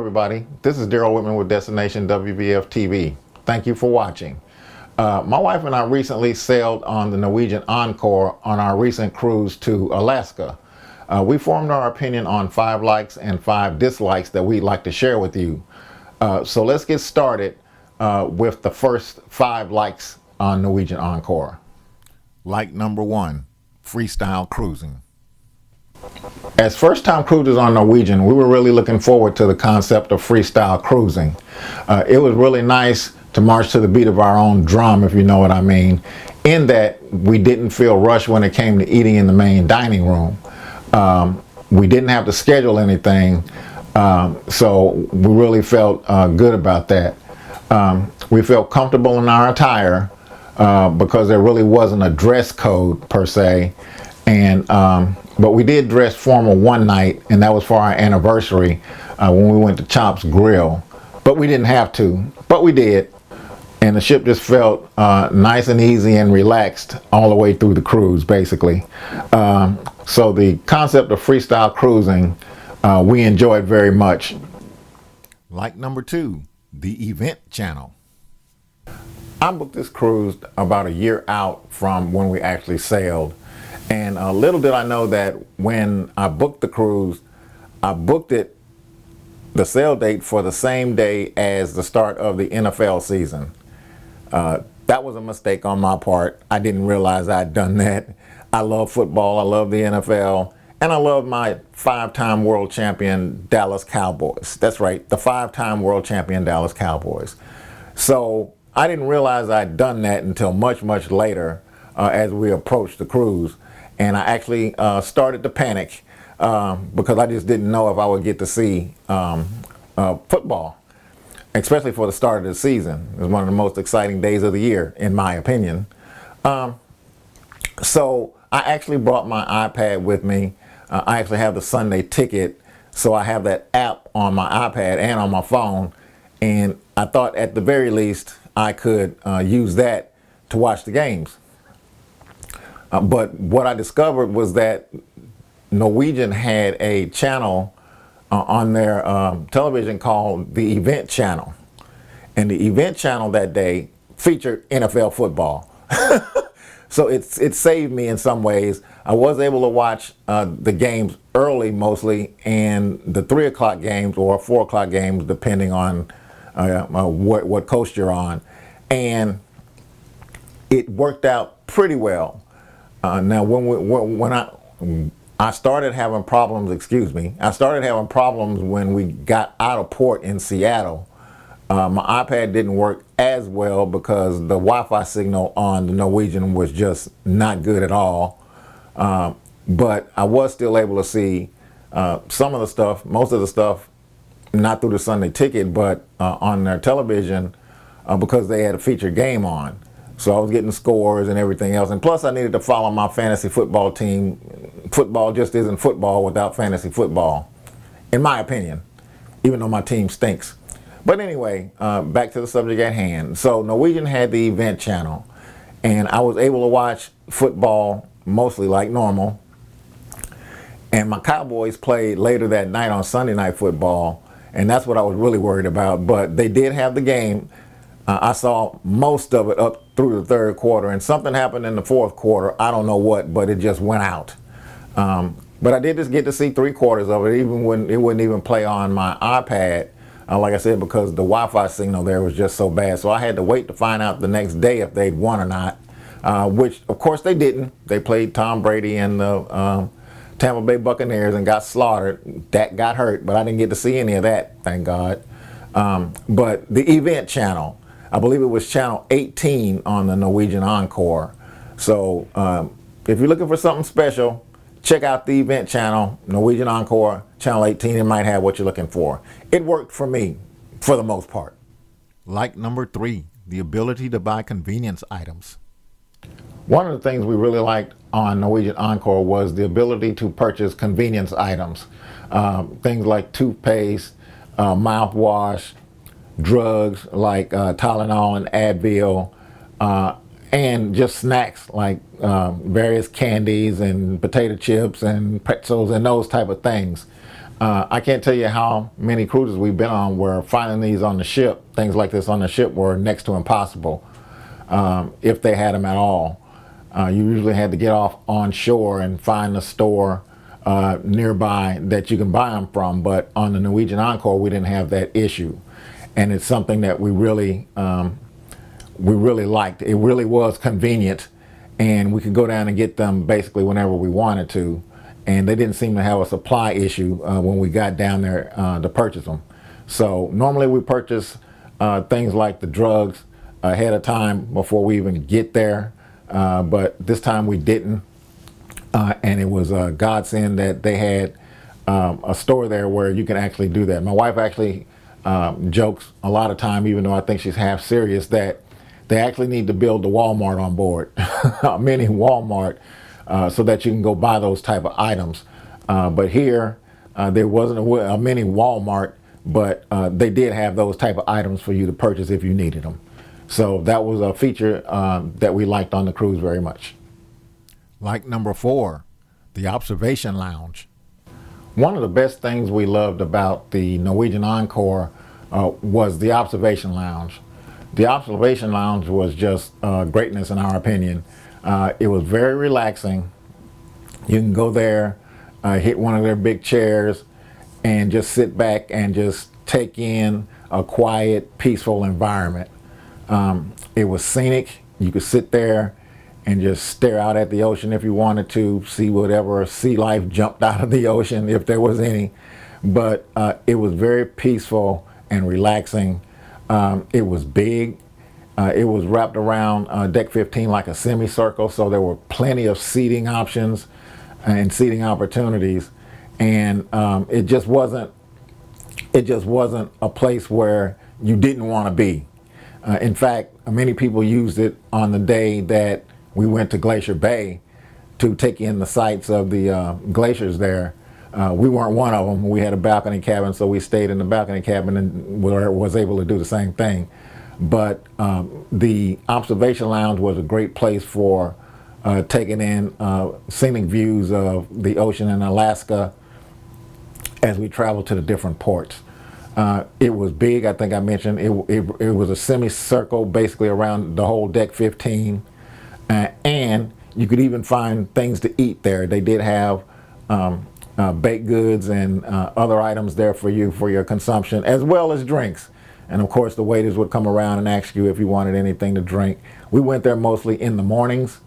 everybody. This is Daryl Whitman with Destination WVF TV. Thank you for watching. My wife and I recently sailed on the Norwegian Encore on our recent cruise to Alaska. We formed our opinion on 5 likes and 5 dislikes that we'd like to share with you. So let's get started with the first 5 likes on Norwegian Encore. Like number 1, freestyle cruising. As first-time cruisers on Norwegian, we were really looking forward to the concept of freestyle cruising. It was really nice to march to the beat of our own drum, if you know what I mean, in that we didn't feel rushed when it came to eating in the main dining room. We didn't have to schedule anything, so we really felt good about that. We felt comfortable in our attire because there really wasn't a dress code per se, and but we did dress formal one night, and that was for our anniversary when we went to Chop's Grill. But we didn't have to, but we did. And the ship just felt nice and easy and relaxed all the way through the cruise, basically. So the concept of freestyle cruising, we enjoyed very much. Like number 2, the event channel. I booked this cruise about a year out from when we actually sailed. And little did I know that when I booked the cruise, I booked it, the sail date, for the same day as the start of the NFL season. That was a mistake on my part. I didn't realize I'd done that. I love football, I love the NFL, and I love my 5-time world champion Dallas Cowboys. That's right, the 5-time world champion Dallas Cowboys. So I didn't realize I'd done that until much, much later as we approached the cruise. And I actually started to panic because I just didn't know if I would get to see football, especially for the start of the season. It was one of the most exciting days of the year, in my opinion. So I actually brought my iPad with me. I actually have the Sunday Ticket, so I have that app on my iPad and on my phone. And I thought at the very least I could use that to watch the games. But what I discovered was that Norwegian had a channel on their television called the Event Channel. And the Event Channel that day featured NFL football. So it saved me in some ways. I was able to watch the games early mostly, and the 3 o'clock games or 4 o'clock games depending on what coast you're on. And it worked out pretty well. Now, when I started having problems, I started having problems when we got out of port in Seattle. My iPad didn't work as well because the Wi-Fi signal on the Norwegian was just not good at all. But I was still able to see some of the stuff, most of the stuff, not through the Sunday Ticket, but on their television because they had a featured game on. So I was getting scores and everything else. And plus I needed to follow my fantasy football team. Football just isn't football without fantasy football, in my opinion, even though my team stinks. But anyway, back to the subject at hand. So Norwegian had the Event Channel, and I was able to watch football mostly like normal. And my Cowboys played later that night on Sunday Night Football, and that's what I was really worried about. But they did have the game. I saw most of it up through the 3rd quarter, and something happened in the 4th quarter. I don't know what, but it just went out. But I did just get to see 3/4 of it, even when it wouldn't even play on my iPad, like I said, because the Wi-Fi signal there was just so bad. So I had to wait to find out the next day if they'd won or not, which of course they didn't. They played Tom Brady and the Tampa Bay Buccaneers and got slaughtered. Dak got hurt, but I didn't get to see any of that, thank God. But the Event Channel, I believe it was channel 18 on the Norwegian Encore. So if you're looking for something special, check out the Event Channel, Norwegian Encore, channel 18. It might have what you're looking for. It worked for me, for the most part. Like number 3, the ability to buy convenience items. One of the things we really liked on Norwegian Encore was the ability to purchase convenience items. Things like toothpaste, mouthwash, drugs like Tylenol and Advil, and just snacks like various candies and potato chips and pretzels and those type of things. I can't tell you how many cruises we've been on where finding these on the ship, things like this on the ship, were next to impossible, if they had them at all. You usually had to get off on shore and find a store nearby that you can buy them from. But on the Norwegian Encore, we didn't have that issue, and it's something that we really liked. It really was convenient, and we could go down and get them basically whenever we wanted to. And they didn't seem to have a supply issue when we got down there to purchase them. So normally we purchase things like the drugs ahead of time before we even get there, but this time we didn't, and it was a godsend that they had a store there where you can actually do that. My wife actually jokes a lot of time, even though I think she's half serious, that they actually need to build the Walmart on board, a mini Walmart, so that you can go buy those type of items. But here, there wasn't a mini Walmart, but they did have those type of items for you to purchase if you needed them. So that was a feature that we liked on the cruise very much. Like number 4, the observation lounge. One of the best things we loved about the Norwegian Encore was the observation lounge. The observation lounge was just greatness in our opinion. It was very relaxing. You can go there, hit one of their big chairs, and just sit back and just take in a quiet, peaceful environment. It was scenic. You could sit there and just stare out at the ocean if you wanted to, see whatever sea life jumped out of the ocean, if there was any. But it was very peaceful and relaxing. It was big. It was wrapped around deck 15 like a semicircle, so there were plenty of seating options and seating opportunities, and it just wasn't a place where you didn't want to be. In fact, many people used it on the day that we went to Glacier Bay to take in the sights of the glaciers there. We weren't one of them. We had a balcony cabin, so we stayed in the balcony cabin and was able to do the same thing. But the observation lounge was a great place for taking in scenic views of the ocean in Alaska as we traveled to the different ports. It was big. I think I mentioned it was a semicircle basically around the whole deck 15, and you could even find things to eat there. They did have baked goods and other items there for you for your consumption, as well as drinks. And of course the waiters would come around and ask you if you wanted anything to drink. We went there mostly in the mornings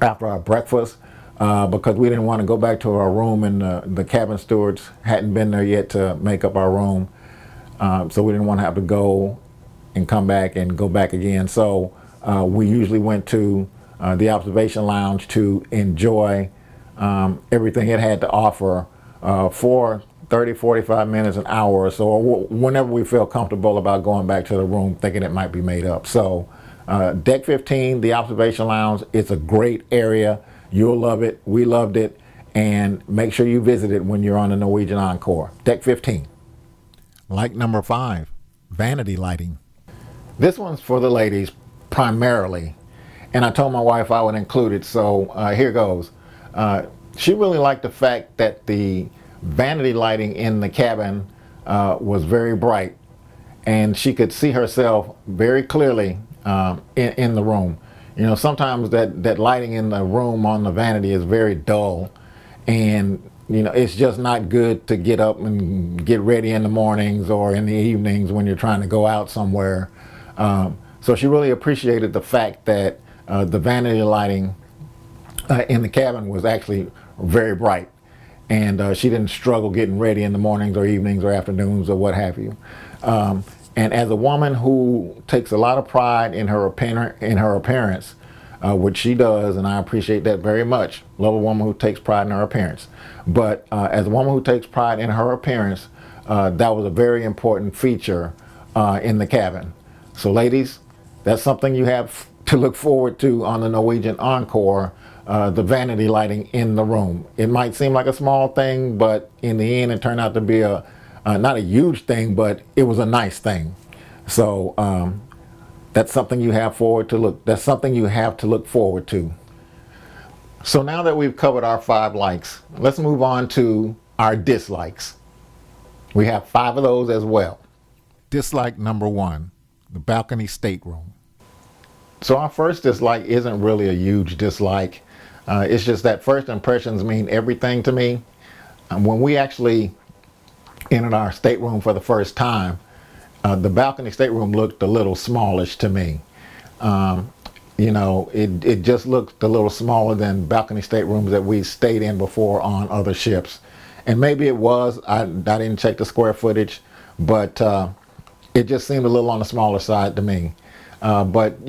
after our breakfast because we didn't want to go back to our room, and the cabin stewards hadn't been there yet to make up our room. So we didn't want to have to go and come back and go back again. So we usually went to the observation lounge to enjoy everything it had to offer for 30, 45 minutes, an hour or so, or whenever we feel comfortable about going back to the room thinking it might be made up. So deck 15, the observation lounge, it's a great area. You'll love it. We loved it. And make sure you visit it when you're on the Norwegian Encore. Deck 15. Like number 5, vanity lighting. This one's for the ladies primarily. And I told my wife I would include it, so here goes. She really liked the fact that the vanity lighting in the cabin was very bright, and she could see herself very clearly in the room. You know, sometimes that lighting in the room on the vanity is very dull, and you know, it's just not good to get up and get ready in the mornings or in the evenings when you're trying to go out somewhere. So she really appreciated the fact that the vanity lighting in the cabin was actually very bright, and she didn't struggle getting ready in the mornings or evenings or afternoons or what have you. And as a woman who takes a lot of pride in her appearance, which she does, and I appreciate that very much. Love a woman who takes pride in her appearance. But as a woman who takes pride in her appearance, that was a very important feature in the cabin. So ladies, that's something you have to look forward to on the Norwegian Encore, the vanity lighting in the room. It might seem like a small thing, but in the end it turned out to be not a huge thing, but it was a nice thing. So that's something you have to look forward to. So now that we've covered our 5 likes, let's move on to our dislikes. We have 5 of those as well. Dislike number 1, the balcony stateroom. So our first dislike isn't really a huge dislike. It's just that first impressions mean everything to me. When we actually entered our stateroom for the first time, the balcony stateroom looked a little smallish to me. It just looked a little smaller than balcony staterooms that we stayed in before on other ships. And maybe it was, I didn't check the square footage, but it just seemed a little on the smaller side to me. But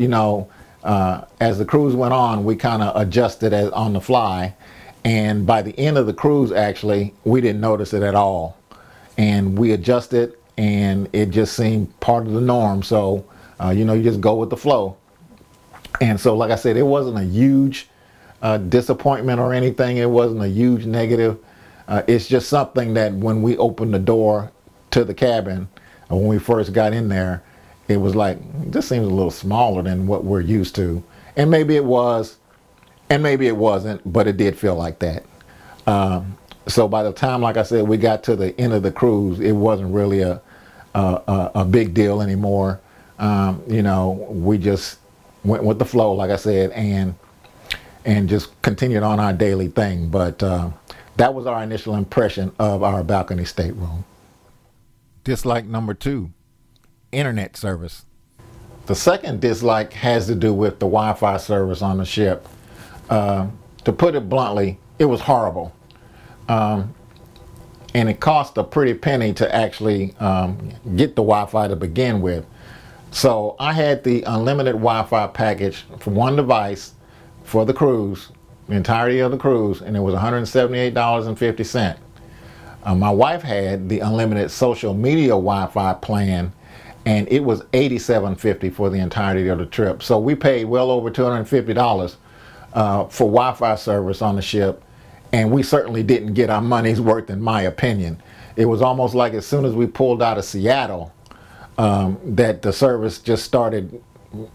as the cruise went on, we kind of adjusted on the fly. And by the end of the cruise, actually, we didn't notice it at all. And we adjusted, and it just seemed part of the norm. So, you just go with the flow. And so, like I said, it wasn't a huge disappointment or anything. It wasn't a huge negative. It's just something that when we opened the door to the cabin, when we first got in there, it was like, this seems a little smaller than what we're used to. And maybe it was, and maybe it wasn't, but it did feel like that. So by the time, like I said, we got to the end of the cruise, it wasn't really a big deal anymore. We just went with the flow, like I said, and just continued on our daily thing. But that was our initial impression of our balcony stateroom. Dislike number 2, internet service. The second dislike has to do with the Wi-Fi service on the ship. To put it bluntly, it was horrible. And it cost a pretty penny to actually get the Wi-Fi to begin with. So I had the unlimited Wi-Fi package for one device for the cruise, the entirety of the cruise, and it was $178.50. My wife had the unlimited social media Wi-Fi plan, and it was $87.50 for the entirety of the trip. So we paid well over $250 for Wi-Fi service on the ship, and we certainly didn't get our money's worth, in my opinion. It was almost like as soon as we pulled out of Seattle, that the service just started,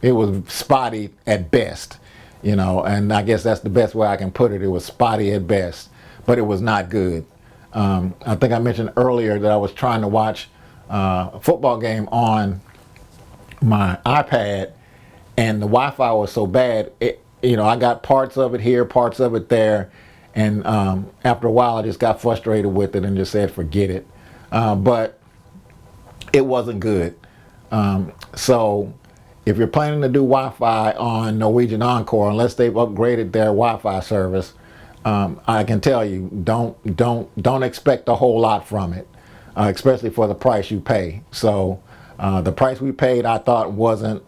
it was spotty at best, and I guess that's the best way I can put it. It was spotty at best, but it was not good. I think I mentioned earlier that I was trying to watch a football game on my iPad, and the Wi-Fi was so bad, I got parts of it here, parts of it there, and after a while I just got frustrated with it and just said forget it. But it wasn't good. So if you're planning to do Wi-Fi on Norwegian Encore, unless they've upgraded their Wi-Fi service, I can tell you, don't expect a whole lot from it, especially for the price you pay. So the price we paid, I thought wasn't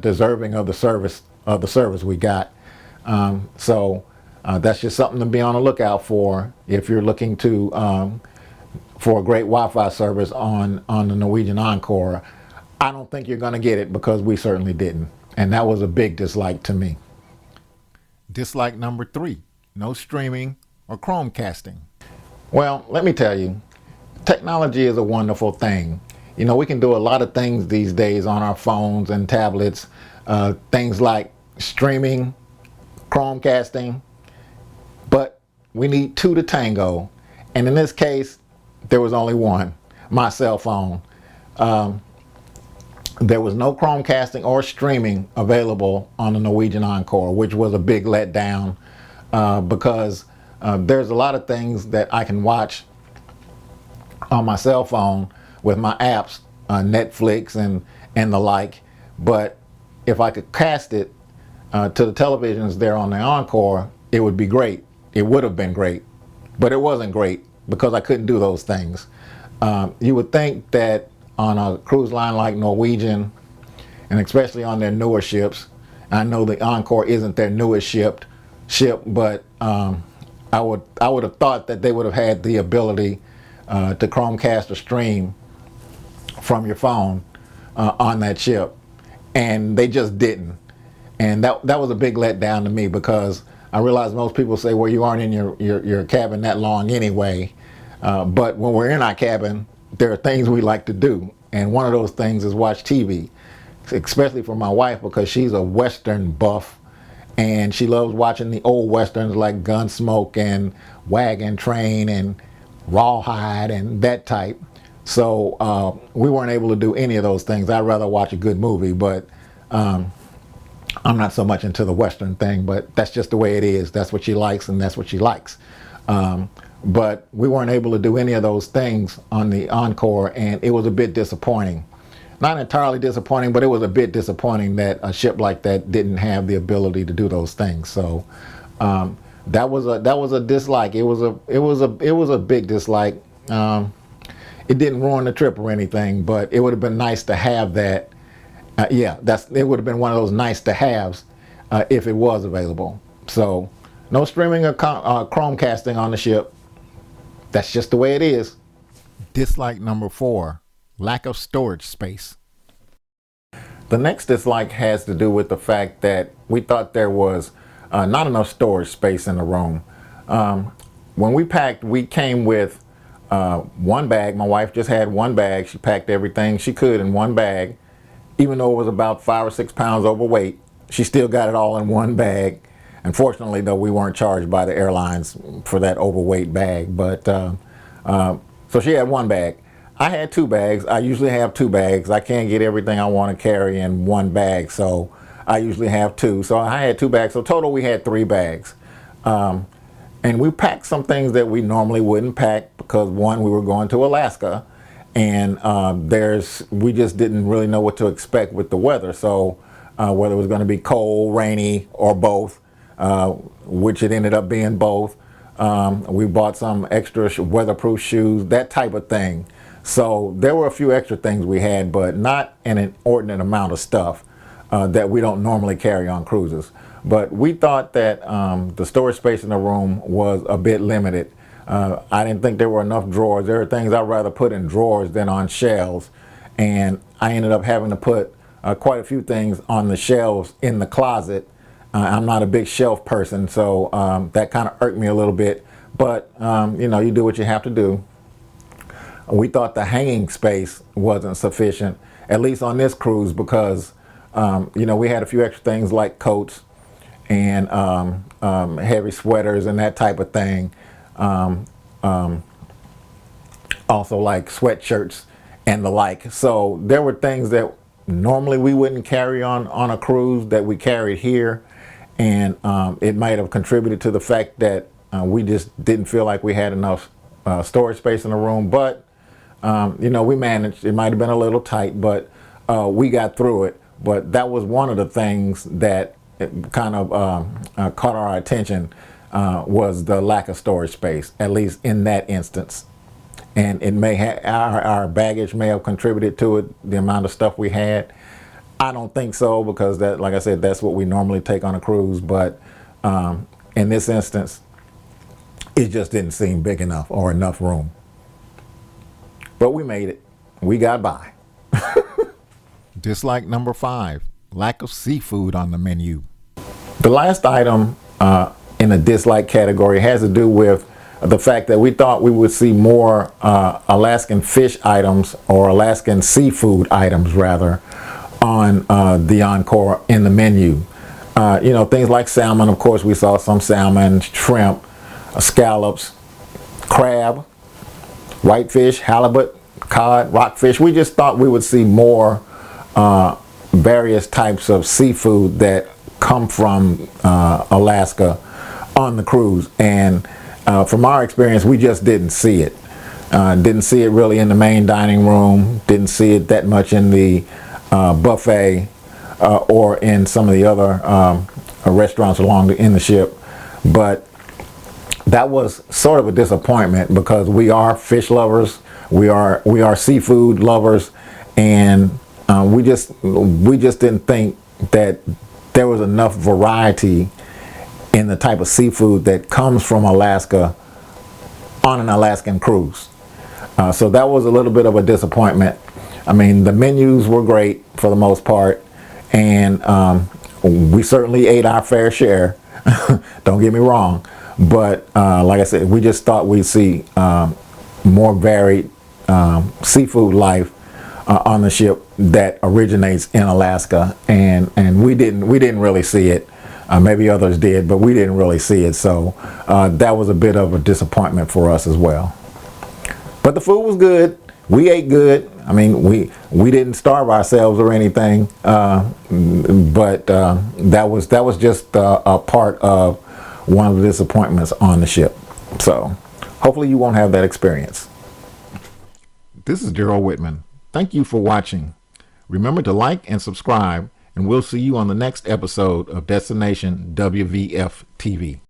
deserving of the service we got. So that's just something to be on the lookout for if you're looking to for a great Wi-Fi service on the Norwegian Encore. I don't think you're going to get it, because we certainly didn't, and that was a big dislike to me. Dislike number 3, no streaming or Chromecasting. Well, let me tell you, technology is a wonderful thing. We can do a lot of things these days on our phones and tablets, things like streaming, Chromecasting, but we need 2 to tango, and in this case, there was only one, my cell phone. There was no Chromecasting or streaming available on the Norwegian Encore, which was a big letdown, because there's a lot of things that I can watch on my cell phone with my apps, Netflix and the like, but if I could cast it to the televisions there on the Encore, it would be great. It would have been great, but it wasn't great because I couldn't do those things. You would think that on a cruise line like Norwegian, and especially on their newer ships, I know the Encore isn't their newest ship, but I would have thought that they would have had the ability to Chromecast or stream from your phone on that ship, and they just didn't. And that was a big letdown to me, because I realize most people say, well, you aren't in your cabin that long anyway. But when we're in our cabin, there are things we like to do. And one of those things is watch TV, especially for my wife, because she's a Western buff. And she loves watching the old Westerns like Gunsmoke and Wagon Train and rawhide and that type. So we weren't able to do any of those things. I'd rather watch a good movie, but I'm not so much into the Western thing, but that's just the way it is. That's what she likes, and that's what she likes. But we weren't able to do any of those things on the Encore, and it was a bit disappointing. Not entirely disappointing, but it was a bit disappointing that a ship like that didn't have the ability to do those things. So that was a dislike. It was a big dislike. It didn't ruin the trip or anything, but it would have been nice to have that. It would have been one of those nice to haves if it was available. So no streaming or Chromecasting on the ship. That's just the way it is. Dislike number 4, lack of storage space. The next dislike has to do with the fact that we thought there was not enough storage space in the room. When we packed, we came with one bag. My wife just had one bag. She packed everything she could in one bag. Even though it was about 5 or 6 pounds overweight, she still got it all in one bag. Unfortunately, though, we weren't charged by the airlines for that overweight bag. But so she had one bag. I had 2 bags. I usually have 2 bags. I can't get everything I want to carry in one bag, so I usually have 2. So I had 2 bags. So total, we had 3 bags. And we packed some things that we normally wouldn't pack because, one, we were going to Alaska, and we just didn't really know what to expect with the weather. So whether it was going to be cold, rainy, or both, which it ended up being both. We bought some extra weatherproof shoes, that type of thing. So there were a few extra things we had, but not an inordinate amount of stuff that we don't normally carry on cruises. But we thought that the storage space in the room was a bit limited. I didn't think there were enough drawers. There are things I'd rather put in drawers than on shelves. And I ended up having to put quite a few things on the shelves in the closet. I'm not a big shelf person, so that kind of irked me a little bit. But, you do what you have to do. We thought the hanging space wasn't sufficient, at least on this cruise, because, we had a few extra things like coats and heavy sweaters and that type of thing. Also like sweatshirts and the like. So there were things that normally we wouldn't carry on a cruise that we carried here. And it might have contributed to the fact that we just didn't feel like we had enough storage space in the room. But, we managed. It might have been a little tight, but we got through it. But that was one of the things that kind of caught our attention was the lack of storage space, at least in that instance. And it may have, our baggage may have contributed to it, the amount of stuff we had. I don't think so, because that, like I said, that's what we normally take on a cruise. But in this instance, it just didn't seem big enough or enough room. But we made it. We got by. Dislike number 5, lack of seafood on the menu. The last item in the dislike category has to do with the fact that we thought we would see more Alaskan fish items, or Alaskan seafood items rather, on the Encore in the menu. Things like salmon. Of course, we saw some salmon, shrimp, scallops, crab, whitefish, halibut, cod, rockfish. We just thought we would see more various types of seafood that come from Alaska on the cruise. And from our experience, we just didn't see it. Didn't see it really in the main dining room. Didn't see it that much in the buffet or in some of the other restaurants in the ship. But that was sort of a disappointment, because we are fish lovers, we are seafood lovers, and we just didn't think that there was enough variety in the type of seafood that comes from Alaska on an Alaskan cruise. So that was a little bit of a disappointment. I mean, the menus were great for the most part, and we certainly ate our fair share. Don't get me wrong, but like I said, we just thought we'd see more varied seafood life on the ship that originates in Alaska, and we didn't really see it. Maybe others did, but we didn't really see it. So that was a bit of a disappointment for us as well. But the food was good. We ate good. I mean, we didn't starve ourselves or anything, but that was just a part of one of the disappointments on the ship. So hopefully you won't have that experience. This is Gerald Whitman. Thank you for watching. Remember to like and subscribe, and we'll see you on the next episode of Destination WVF TV.